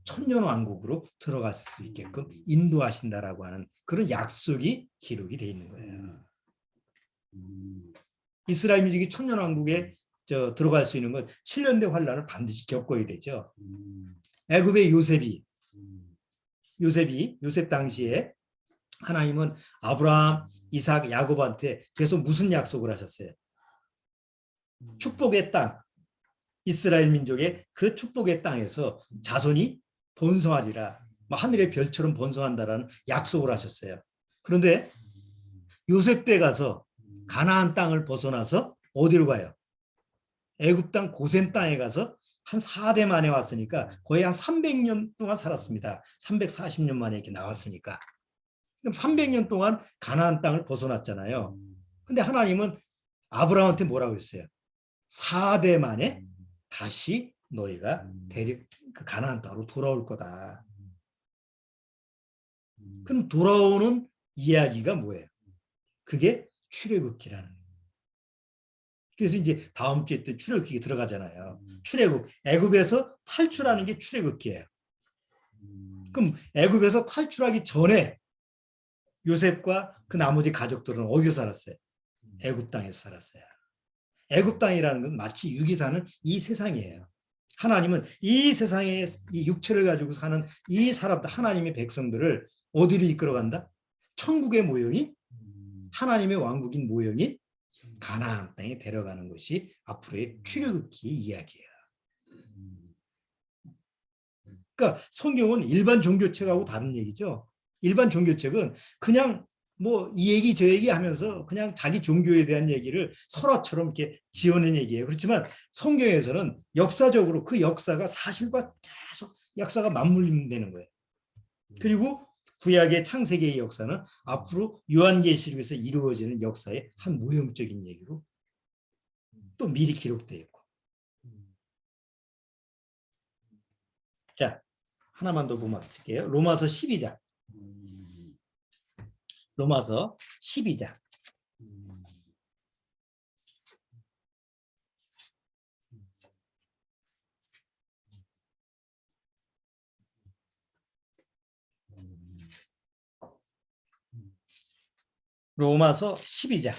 천년왕국으로 들어갈 수 있게끔 인도하신다라고 하는 그런 약속이 기록이 되어 있는 거예요. 이스라엘 민족이 천년왕국에 들어갈 수 있는 건 7년대 환란을 반드시 겪어야 되죠. 애굽의 요셉 당시에 하나님은 아브라함, 이삭, 야곱한테 계속 무슨 약속을 하셨어요? 축복의 땅, 이스라엘 민족의 그 축복의 땅에서 자손이 번성하리라. 하늘의 별처럼 번성한다라는 약속을 하셨어요. 그런데 요셉 때 가서 가나안 땅을 벗어나서 어디로 가요? 애굽 땅 고센 땅에 가서 한 4대 만에 왔으니까 거의 한 300년 동안 살았습니다. 340년 만에 이렇게 나왔으니까. 그럼 300년 동안 가나안 땅을 벗어났잖아요. 근데 하나님은 아브라함한테 뭐라고 했어요? 4대 만에 다시 너희가 그 가나안 땅으로 돌아올 거다. 그럼 돌아오는 이야기가 뭐예요? 그게 출애굽기라는 거예요. 그래서 이제 다음 주에 또 출애굽기 들어가잖아요. 출애굽, 애굽에서 탈출하는 게 출애굽기예요. 그럼 애굽에서 탈출하기 전에 요셉과 그 나머지 가족들은 어디서 살았어요? 애굽 땅에서 살았어요. 애굽 땅이라는 건 마치 육이 사는 이 세상이에요. 하나님은 이 세상에 이 육체를 가지고 사는 이 사람들, 하나님의 백성들을 어디로 이끌어간다? 천국의 모형이 하나님의 왕국인 모형이 가나안 땅에 데려가는 것이 앞으로의 출애굽기의 이야기예요. 그러니까 성경은 일반 종교책하고 다른 얘기죠. 일반 종교책은 그냥 이 얘기 저 얘기 하면서 그냥 자기 종교에 대한 얘기를 설화처럼 이렇게 지어낸 얘기예요. 그렇지만 성경에서는 역사적으로 그 역사가 사실과 계속 역사가 맞물리는 거예요. 그리고 구약의 창세기의 역사는 앞으로 요한계시록에서 이루어지는 역사의 한 모형적인 얘기로 또 미리 기록되어 있고. 자, 하나만 더 보면 마칠게요. 로마서 12장. 로마서 12장. 로마서 12장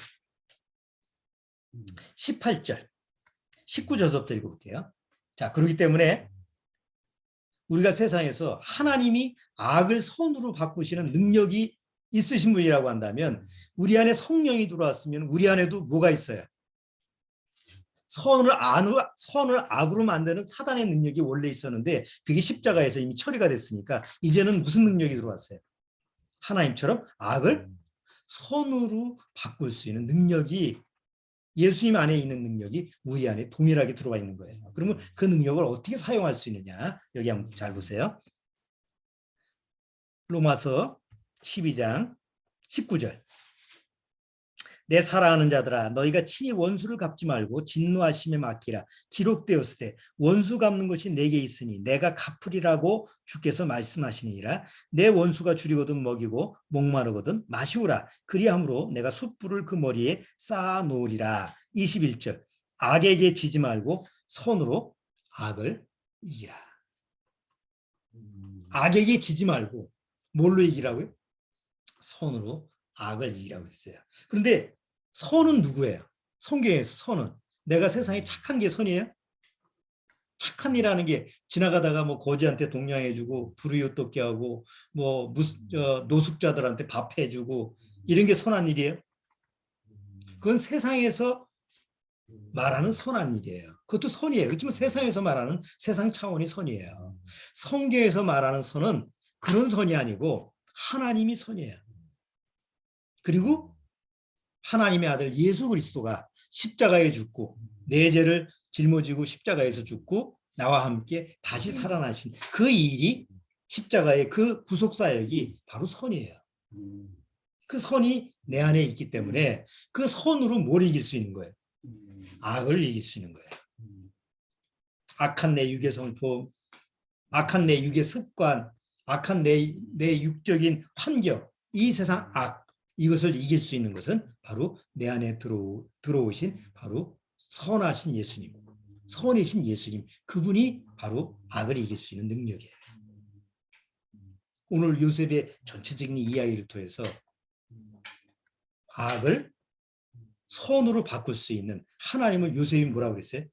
18절 19절부터 읽어볼게요. 자, 그렇기 때문에 우리가 세상에서 하나님이 악을 선으로 바꾸시는 능력이 있으신 분이라고 한다면 우리 안에 성령이 들어왔으면 우리 안에도 뭐가 있어요? 선을 악으로 만드는 사단의 능력이 원래 있었는데 그게 십자가에서 이미 처리가 됐으니까 이제는 무슨 능력이 들어왔어요? 하나님처럼 악을 선으로 바꿀 수 있는 능력이 예수님 안에 있는 능력이 우리 안에 동일하게 들어와 있는 거예요. 그러면 그 능력을 어떻게 사용할 수 있느냐? 여기 한번 잘 보세요. 로마서 12장 19절. 내 사랑하는 자들아 너희가 친히 원수를 갚지 말고 진노하심에 맡기라. 기록되었을 때 원수 갚는 것이 내게 있으니 내가 갚으리라고 주께서 말씀하시니라. 내 원수가 줄이거든 먹이고 목마르거든 마시우라. 그리함으로 내가 숯불을 그 머리에 쌓아 놓으리라. 21절. 악에게 지지 말고 손으로 악을 이기라. 악에게 지지 말고 뭘로 이기라고요? 손으로 악을 이기라고 했어요. 그런데 선은 누구예요? 성경에서 선은 내가 세상에 착한 게 선이에요? 착한 일하는 게 지나가다가 뭐 거지한테 동냥해주고 불우이웃 돕게 하고 뭐 노숙자들한테 밥 해주고 이런 게 선한 일이에요? 그건 세상에서 말하는 선한 일이에요. 그것도 선이에요. 그렇지만 세상에서 말하는 세상 차원의 선이에요. 성경에서 말하는 선은 그런 선이 아니고 하나님이 선이에요. 그리고 하나님의 아들 예수 그리스도가 십자가에 죽고 내 죄를 짊어지고 십자가에서 죽고 나와 함께 다시 살아나신 그 일이 십자가의 그 구속사역이 바로 선이에요. 그 선이 내 안에 있기 때문에 그 선으로 뭘 이길 수 있는 거예요? 악을 이길 수 있는 거예요. 악한 내 육의 성품, 악한 내 육의 습관, 악한 내 육적인 환경, 이 세상 악, 이것을 이길 수 있는 것은 바로 내 안에 들어오신 바로 선하신 예수님, 선이신 예수님, 그분이 바로 악을 이길 수 있는 능력이에요. 오늘 요셉의 전체적인 이야기를 통해서 악을 선으로 바꿀 수 있는 하나님을 요셉이 뭐라고 그랬어요?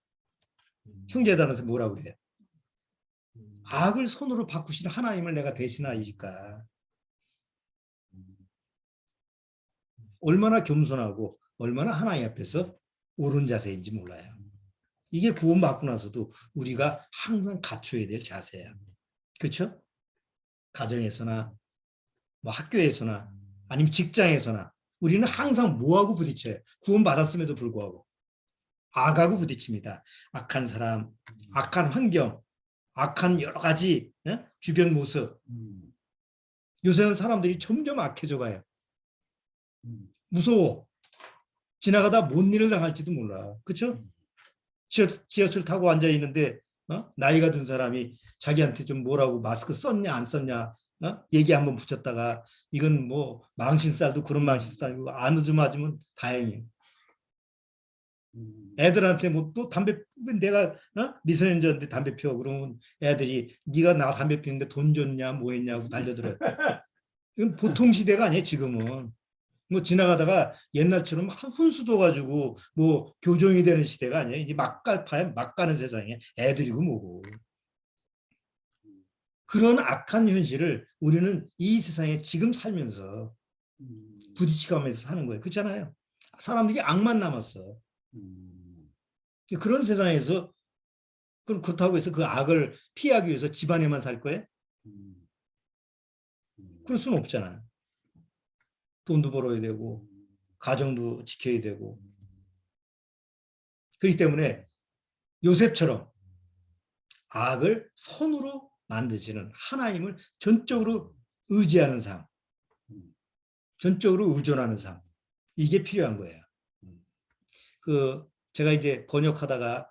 형제들한테 뭐라고 그래요? 악을 선으로 바꾸시는 하나님을 내가 대신하니까. 얼마나 겸손하고 얼마나 하나님 앞에서 옳은 자세인지 몰라요. 이게 구원받고 나서도 우리가 항상 갖춰야 될 자세예요. 그렇죠? 가정에서나 뭐 학교에서나 아니면 직장에서나 우리는 항상 뭐하고 부딪혀요? 구원받았음에도 불구하고 악하고 부딪힙니다. 악한 사람, 악한 환경, 악한 여러 가지 주변 모습. 요새는 사람들이 점점 악해져 가요. 무서워. 지나가다 뭔 일을 당할지도 몰라. 그렇죠? 지하철 타고 앉아 있는데 나이가 든 사람이 자기한테 좀 뭐라고 마스크 썼냐 안 썼냐 얘기 한번 붙였다가 이건 뭐 망신살도 그런 망신살이고 안 맞으면 다행이에요. 애들한테 뭐 또 담배 내가 미성년자인데 담배 피워 그러면 애들이 네가 나 담배 피우는데 돈 줬냐 뭐 했냐고 달려들어요. 이건 보통 시대가 아니에요 지금은. 뭐 지나가다가 옛날처럼 훈수도 가지고 뭐 교정이 되는 시대가 아니에요. 이제 막 가는 세상에 애들이고 뭐고. 그런 악한 현실을 우리는 이 세상에 지금 살면서 부딪혀가면서 사는 거예요. 그렇잖아요. 사람들이 악만 남았어. 그런 세상에서 그렇다고 해서 그 악을 피하기 위해서 집안에만 살 거예요? 그럴 수는 없잖아요. 돈도 벌어야 되고 가정도 지켜야 되고. 그렇기 때문에 요셉처럼 악을 선으로 만드시는 하나님을 전적으로 의지하는 삶, 전적으로 의존하는 삶, 이게 필요한 거예요. 제가 이제 번역하다가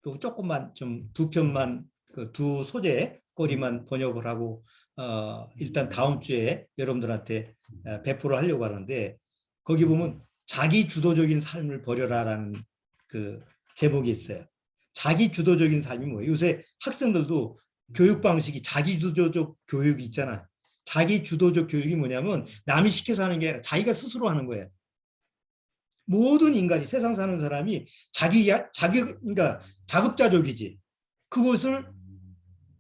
또 조금만 좀 두 편만 두 소재 거리만 번역을 하고 일단 다음 주에 여러분들한테 배포를 하려고 하는데 거기 보면 자기 주도적인 삶을 버려라라는 그 제목이 있어요. 자기 주도적인 삶이 뭐예요? 요새 학생들도 교육 방식이 자기 주도적 교육이 있잖아. 자기 주도적 교육이 뭐냐면 남이 시켜서 하는 게 아니라 자기가 스스로 하는 거예요. 모든 인간이 세상 사는 사람이 그러니까 자급자족이지. 그것을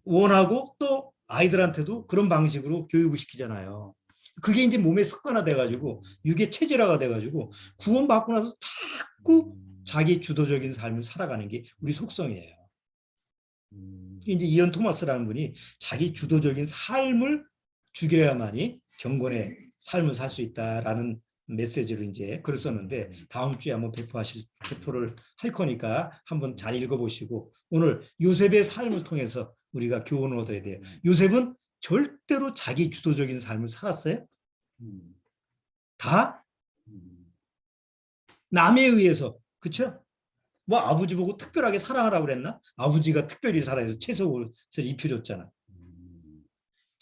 원하고 또 아이들한테도 그런 방식으로 교육을 시키잖아요. 그게 이제 몸에 습관화돼가지고 유계 체질화가 돼가지고 구원받고 나서 자꾸 자기 주도적인 삶을 살아가는 게 우리 속성이에요. 이제 이언 토마스라는 분이 자기 주도적인 삶을 죽여야만이 경건의 삶을 살 수 있다라는 메시지로 이제 글을 썼는데 다음 주에 한번 배포를 할 거니까 한번 잘 읽어보시고 오늘 요셉의 삶을 통해서 우리가 교훈을 얻어야 돼요. 요셉은 절대로 자기 주도적인 삶을 살았어요? 다 남에 의해서, 그렇죠? 뭐 아버지 보고 특별하게 사랑하라고 그랬나? 아버지가 특별히 사랑해서 채소옷을 입혀줬잖아.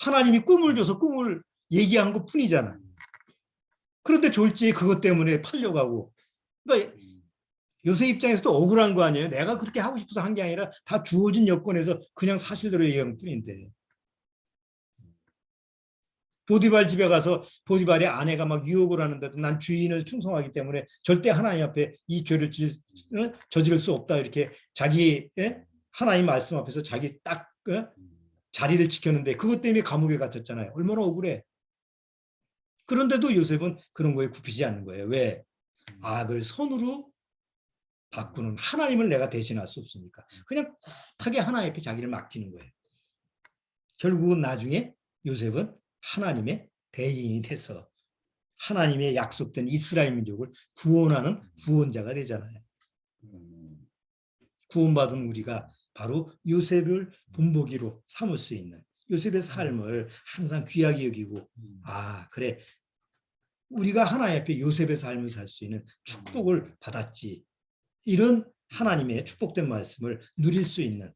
하나님이 꿈을 줘서 꿈을 얘기한 것 뿐이잖아. 그런데 졸지에 그것 때문에 팔려가고. 그러니까 요새 입장에서도 억울한 거 아니에요? 내가 그렇게 하고 싶어서 한 게 아니라 다 주어진 여건에서 그냥 사실대로 얘기한 뿐인데. 보디발 집에 가서 보디발의 아내가 막 유혹을 하는데도 난 주인을 충성하기 때문에 절대 하나님 앞에 이 죄를 저지를 수 없다. 이렇게 자기 하나님 말씀 앞에서 자기 딱 자리를 지켰는데 그것 때문에 감옥에 갇혔잖아요. 얼마나 억울해. 그런데도 요셉은 그런 거에 굽히지 않는 거예요. 왜? 악을 선으로 바꾸는 하나님을 내가 대신할 수 없으니까. 그냥 꿋하게 하나님 앞에 자기를 맡기는 거예요. 결국은 나중에 요셉은 하나님의 대리인이 돼서 하나님의 약속된 이스라엘 민족을 구원하는 구원자가 되잖아요. 구원받은 우리가 바로 요셉을 본보기로 삼을 수 있는 요셉의 삶을 항상 귀하게 여기고 그래 우리가 하나님 앞에 요셉의 삶을 살 수 있는 축복을 받았지. 이런 하나님의 축복된 말씀을 누릴 수 있는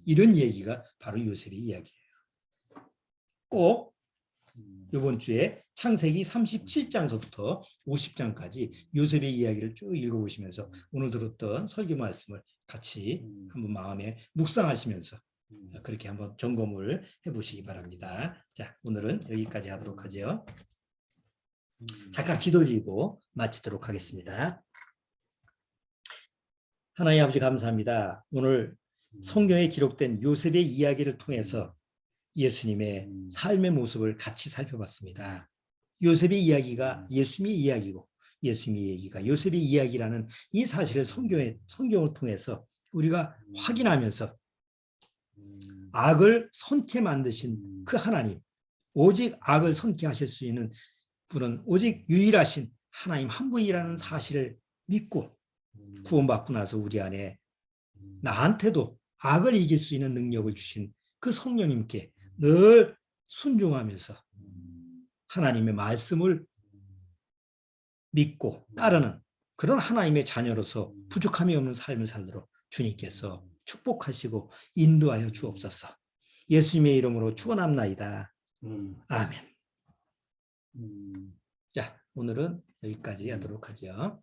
이런 얘기가 바로 요셉의 이야기예요. 꼭 이번 주에 창세기 37장서부터 50장까지 요셉의 이야기를 쭉 읽어보시면서 오늘 들었던 설교 말씀을 같이 한번 마음에 묵상하시면서 그렇게 한번 점검을 해보시기 바랍니다. 자, 오늘은 여기까지 하도록 하죠. 잠깐 기도드리고 마치도록 하겠습니다. 하나님 아버지 감사합니다. 오늘 성경에 기록된 요셉의 이야기를 통해서 예수님의 삶의 모습을 같이 살펴봤습니다. 요셉의 이야기가 예수님의 이야기고 예수님의 얘기가 요셉의 이야기라는 이 사실을 성경을 통해서 우리가 확인하면서 악을 선케 만드신 그 하나님, 오직 악을 선케 하실 수 있는 분은 오직 유일하신 하나님 한 분이라는 사실을 믿고 구원받고 나서 우리 안에 나한테도 악을 이길 수 있는 능력을 주신 그 성령님께 늘 순종하면서 하나님의 말씀을 믿고 따르는 그런 하나님의 자녀로서 부족함이 없는 삶을 살도록 주님께서 축복하시고 인도하여 주옵소서. 예수님의 이름으로 축원합나이다. 아멘. 자, 오늘은 여기까지 하도록 하죠.